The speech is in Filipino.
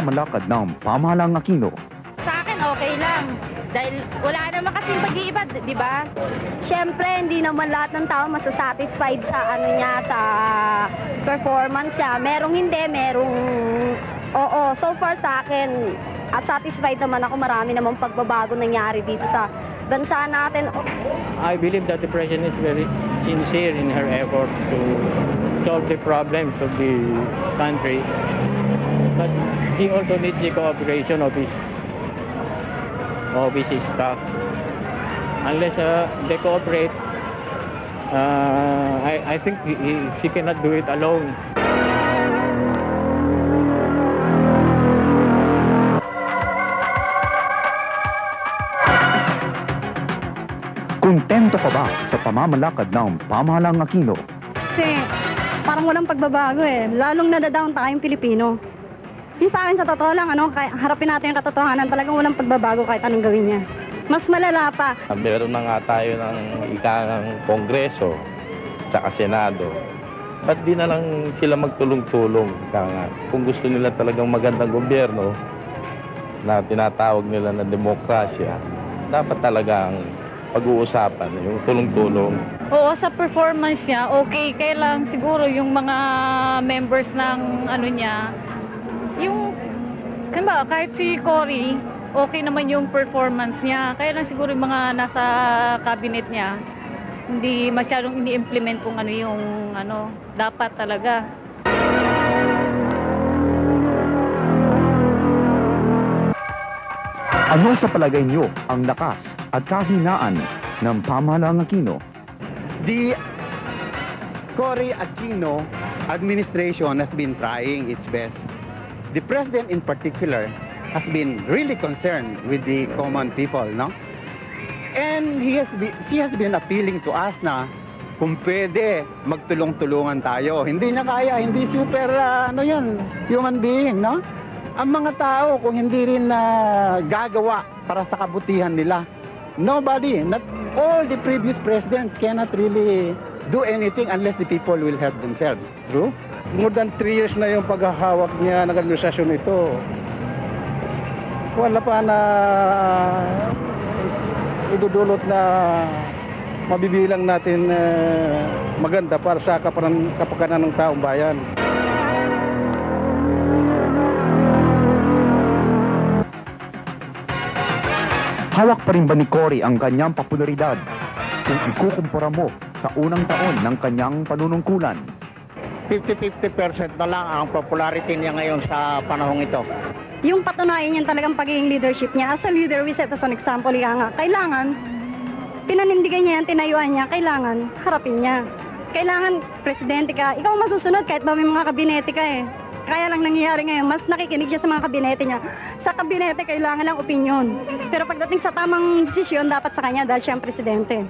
pamamalakad ng pamahalaang Aquino. Sa akin, okay lang. Dahil wala naman kasing pag-iiba, di ba? Siyempre, hindi naman lahat ng tao masasatisfied sa ano niya, sa performance niya. Merong hindi, merong oo. So far sa akin, at satisfied naman ako. Marami namang pagbabago nangyari dito sa bansa natin. I believe that the President is very sincere in her effort to solve the problems of the country. But he also needs the cooperation of his staff. Unless they cooperate, I think she cannot do it alone. Kontento ka ba sa pamamalakad ng pamahalaang Aquino? Kasi parang walang pagbabago eh. Lalong nadadown tayong Pilipino. Yung sa akin sa totoo lang, harapin natin yung katotohanan, talagang walang pagbabago kahit anong gawin niya. Mas malala pa. Meron na nga tayo ng ikang Kongreso tsaka Senado. Ba't di na lang sila magtulong-tulong? Kung gusto nila talagang magandang gobyerno na tinatawag nila na demokrasya, dapat talagang pag-uusapan yung tulong-tulong. Oo, sa performance niya, okay. Kaya lang siguro yung mga members ng ano niya, yung, kahit si Cory, okay naman yung performance niya. Kaya lang siguro yung mga nasa cabinet niya, hindi masyadong ini-implement kung ano yung dapat talaga. Ano sa palagay niyo ang lakas at kahinaan ng pamahalaang Aquino? The Cory Aquino administration has been trying its best. The president in particular has been really concerned with the common people, no? And she has been appealing to us na kung pwede magtulong-tulungan tayo. Hindi niya kaya, hindi super human being, no? Ang mga tao kung hindi rin gagawa para sa kabutihan nila. Nobody, not all the previous presidents cannot really do anything unless the people will help themselves. True? More than 3 years na yung paghahawak niya ng administrasyon ito. Wala pa na idudulot na mabibilang natin maganda para sa kapakanan ng taong bayan. Hawak pa rin ba ni Cory ang kanyang popularidad kung ikukumpara mo sa unang taon ng kanyang panunungkulan? 50-50% na lang ang popularity niya ngayon sa panahong ito. Yung patunayan niya talagang pagiging leadership niya. As a leader, we set as an example, kailangan, pinanindigan niya yan, tinayuan niya, kailangan harapin niya. Kailangan, presidente ka, ikaw masusunod kahit ba may mga kabinete ka eh. Kaya lang nangyayari ngayon, mas nakikinig siya sa mga kabinete niya. Sa kabinete, kailangan ng opinyon. Pero pagdating sa tamang desisyon, dapat sa kanya dahil siya ang presidente.